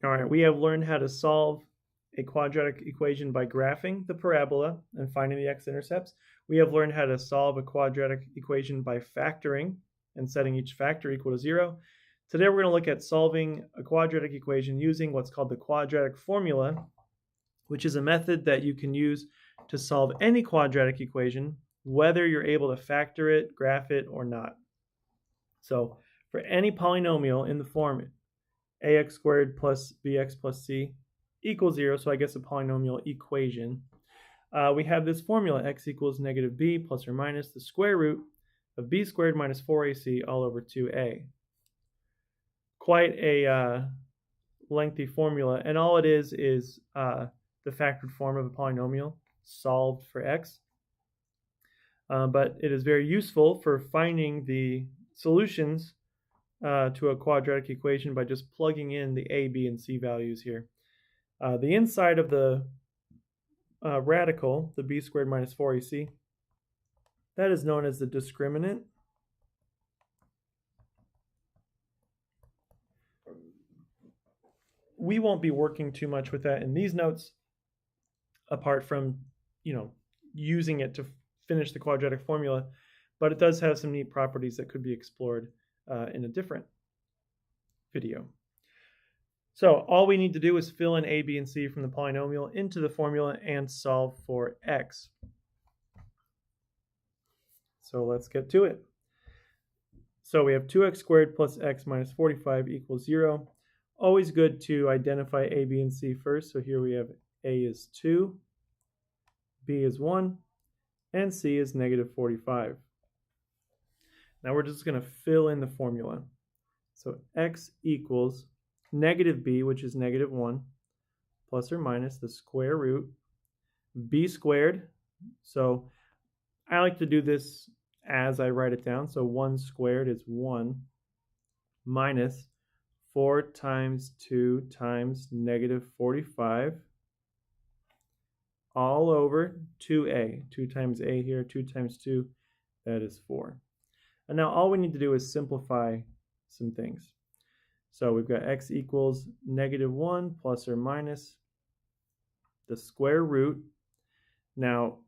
All right, we have learned how to solve a quadratic equation by graphing the parabola and finding the x-intercepts. We have learned how to solve a quadratic equation by factoring and setting each factor equal to 0. Today we're going to look at solving a quadratic equation using what's called the quadratic formula, which is a method that you can use to solve any quadratic equation, whether you're able to factor it, graph it, or not. So for any polynomial in the form ax squared plus bx plus c equals 0, so I guess a polynomial equation, we have this formula, x equals negative b plus or minus the square root of b squared minus 4ac all over 2a. Quite a lengthy formula, and all it is the factored form of a polynomial solved for x. But it is very useful for finding the solutions to a quadratic equation by just plugging in the a, b, and c values here. The inside of the radical, the b squared minus 4ac, that is known as the discriminant. We won't be working too much with that in these notes, apart from, using it to finish the quadratic formula, but it does have some neat properties that could be explored in a different video. So all we need to do is fill in a, b, and c from the polynomial into the formula and solve for x. So let's get to it. So we have 2x squared plus x minus 45 equals 0. Always good to identify a, b, and c first. So here we have a is 2, b is 1, and c is negative 45. Now we're just going to fill in the formula. So x equals negative b, which is negative 1, plus or minus the square root, b squared. So I like to do this as I write it down. So 1 squared is 1 minus 4 times 2 times negative 45 all over 2a. 2 times a here, 2 times 2, that is 4. And now all we need to do is simplify some things. So we've got x equals negative 1 plus or minus the square root. Now,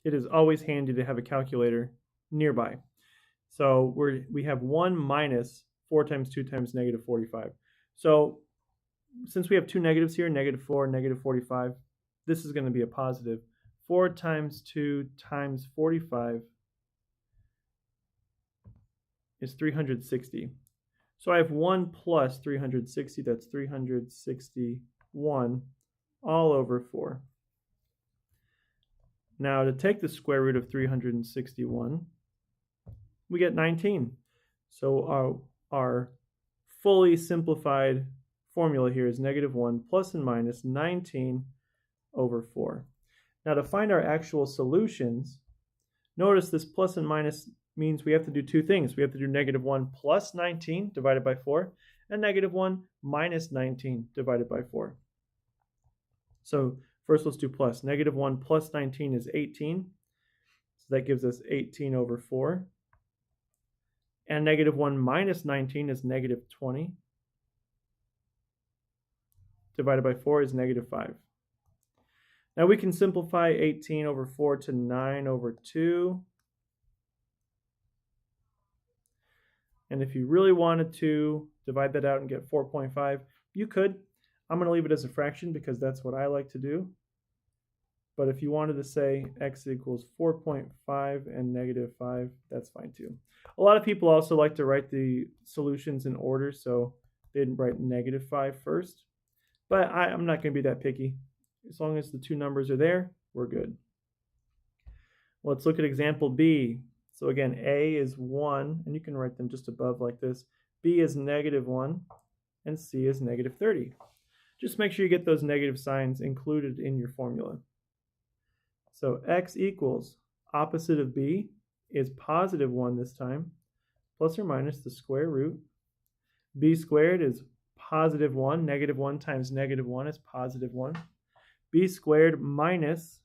it is always handy to have a calculator nearby. So we have 1 minus 4 times 2 times negative 45. So since we have two negatives here, negative 4, negative 45, this is going to be a positive. 4 times 2 times 45 is 360. So I have 1 plus 360, that's 361 all over 4. Now to take the square root of 361, we get 19. So our fully simplified formula here is negative 1 plus and minus 19 over 4. Now to find our actual solutions, notice this plus and minus means we have to do two things. We have to do negative 1 plus 19 divided by 4 and negative 1 minus 19 divided by 4. So first let's do plus. Negative 1 plus 19 is 18. So that gives us 18 over 4. And negative 1 minus 19 is negative 20. Divided by 4 is negative 5. Now we can simplify 18 over 4 to 9 over 2. And if you really wanted to divide that out and get 4.5, you could. I'm going to leave it as a fraction because that's what I like to do. But if you wanted to say x equals 4.5 and negative 5, that's fine too. A lot of people also like to write the solutions in order, so they didn't write negative 5 first. But I'm not going to be that picky. As long as the two numbers are there, we're good. Let's look at example B. So again, A is 1, and you can write them just above like this. B is negative 1, and C is negative 30. Just make sure you get those negative signs included in your formula. So x equals, opposite of B is positive 1 this time, plus or minus the square root. B squared is positive 1. Negative 1 times negative 1 is positive 1. B squared minus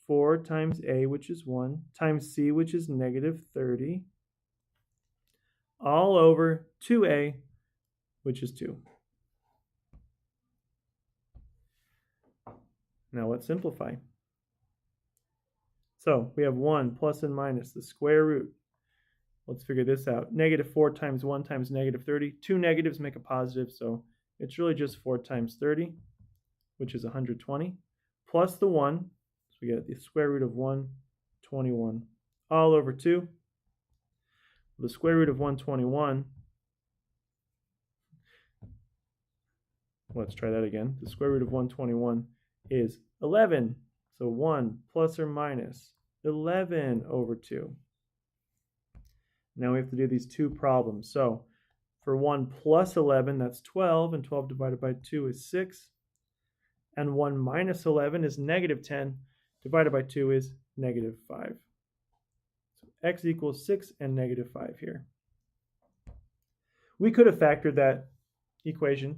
4 times A, which is 1, times C, which is negative 30, all over 2a, which is 2. Now let's simplify. So we have 1 plus and minus the square root. Let's figure this out. Negative 4 times 1 times negative 30. Two negatives make a positive, so it's really just 4 times 30, which is 120, plus the 1. So we get the square root of 121 all over 2. The square root of 121, let's try that again. The square root of 121 is 11. So 1 plus or minus 11 over 2. Now we have to do these two problems. So for 1 plus 11, that's 12, and 12 divided by 2 is 6. And 1 minus 11 is negative 10, divided by 2 is negative 5. So x equals 6 and negative 5 here. We could have factored that equation,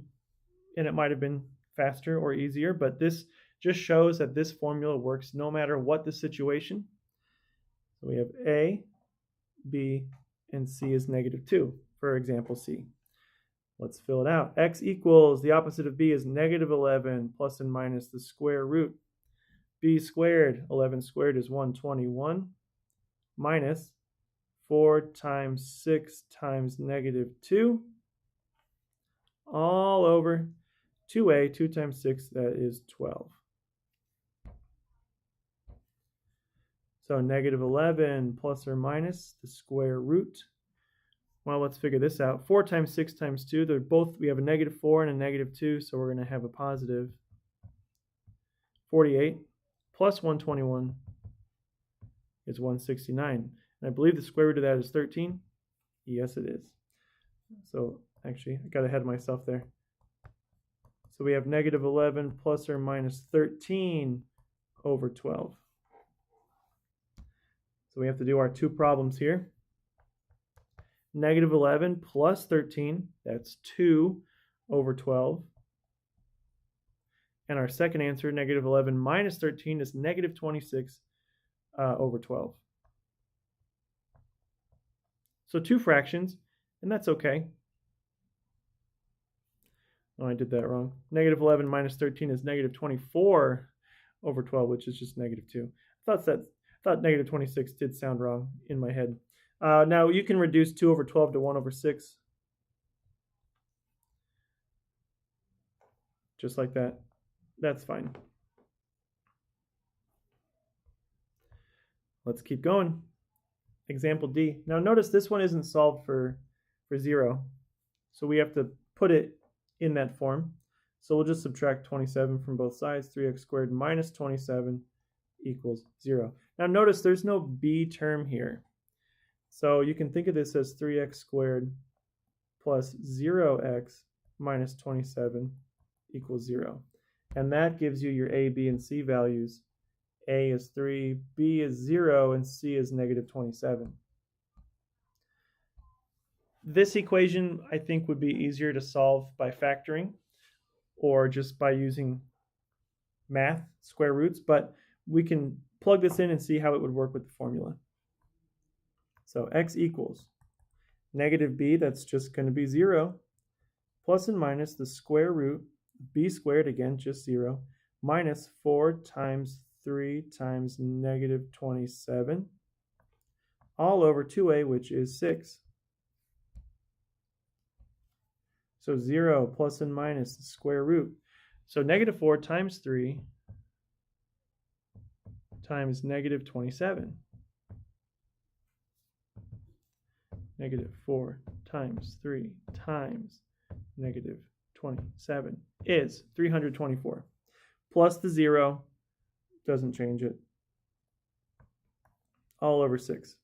and it might have been faster or easier, but this just shows that this formula works no matter what the situation. So we have a, b, and c is negative 2, for example C. Let's fill it out. X equals, the opposite of b is negative 11 plus and minus the square root. B squared, 11 squared is 121, minus 4 times 6 times negative 2, all over 2a, 2 times 6, that is 12. So negative 11 plus or minus the square root. Well, let's figure this out. 4 times 6 times 2, they're both, we have a negative 4 and a negative 2, so we're going to have a positive 48 plus 121 is 169. And I believe the square root of that is 13. Yes, it is. So actually, I got ahead of myself there. So we have negative 11 plus or minus 13 over 12. So we have to do our two problems here. Negative 11 plus 13, that's 2 over 12. And our second answer, negative 11 minus 13, is negative 26 over 12. So two fractions, and that's okay. Oh, I did that wrong. Negative 11 minus 13 is negative 24 over 12, which is just negative 2. I thought negative 26 did sound wrong in my head. Now you can reduce 2 over 12 to 1 over 6. Just like that. That's fine. Let's keep going. Example D. Now notice this one isn't solved for 0. So we have to put it in that form. So we'll just subtract 27 from both sides. 3x squared minus 27 equals 0. Now notice there's no b term here. So you can think of this as 3x squared plus 0x minus 27 equals 0. And that gives you your a, b, and c values. A is 3, b is 0, and c is negative 27. This equation, I think, would be easier to solve by factoring or just by using math, square roots, but we can plug this in and see how it would work with the formula. So x equals negative b, that's just going to be 0, plus and minus the square root, b squared, again, just 0, minus 4 times 3 times negative 27, all over 2a, which is 6. So 0 plus and minus the square root. So negative 4 times 3 times negative 27. Negative 4 times 3 times negative 27 is 324. Plus the 0, doesn't change it, all over 6.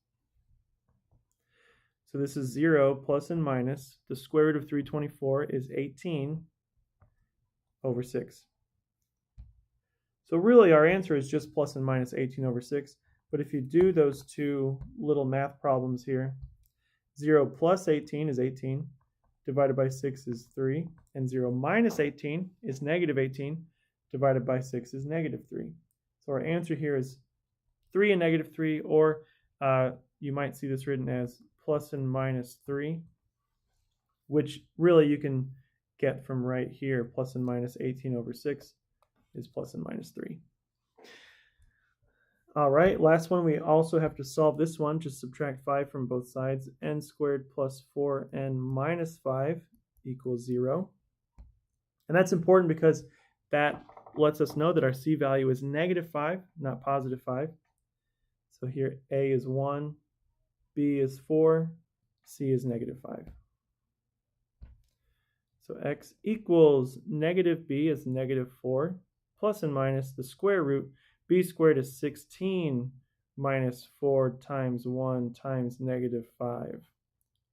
So this is 0 plus and minus. The square root of 324 is 18 over 6. So really our answer is just plus and minus 18 over 6. But if you do those two little math problems here, 0 plus 18 is 18, divided by 6 is 3, and 0 minus 18 is negative 18, divided by 6 is negative 3. So our answer here is 3 and negative 3, or you might see this written as plus and minus 3 which really you can get from right here. Plus and minus 18 over 6 is plus and minus 3. All right, last one, we also have to solve this one. Just subtract 5 from both sides. N squared plus 4n minus 5 equals 0. And that's important because that lets us know that our c value is negative 5, not positive 5. So here a is 1, b is 4, c is negative 5. So x equals negative b is negative 4, plus and minus the square root. B squared is 16 minus 4 times 1 times negative 5.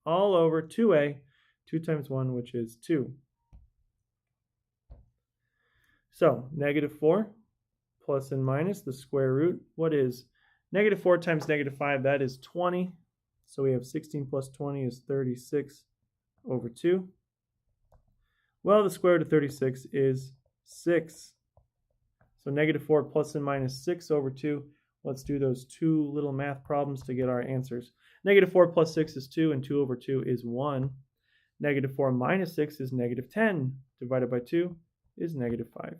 All over 2a, 2 times 1, which is 2. So negative 4 plus and minus the square root. What is negative 4 times negative 5? That is 20. So we have 16 plus 20 is 36 over 2. Well, the square root of 36 is 6. So negative 4 plus and minus 6 over 2. Let's do those two little math problems to get our answers. Negative 4 plus 6 is 2, and 2 over 2 is 1. Negative 4 minus 6 is negative 10. Divided by 2 is negative 5.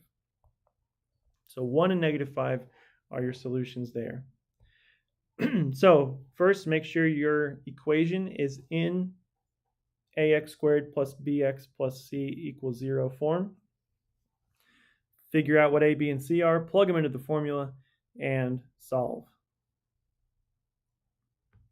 So 1 and negative 5 are your solutions there. So first, make sure your equation is in ax squared plus bx plus c equals 0 form. Figure out what a, b, and c are, plug them into the formula, and solve.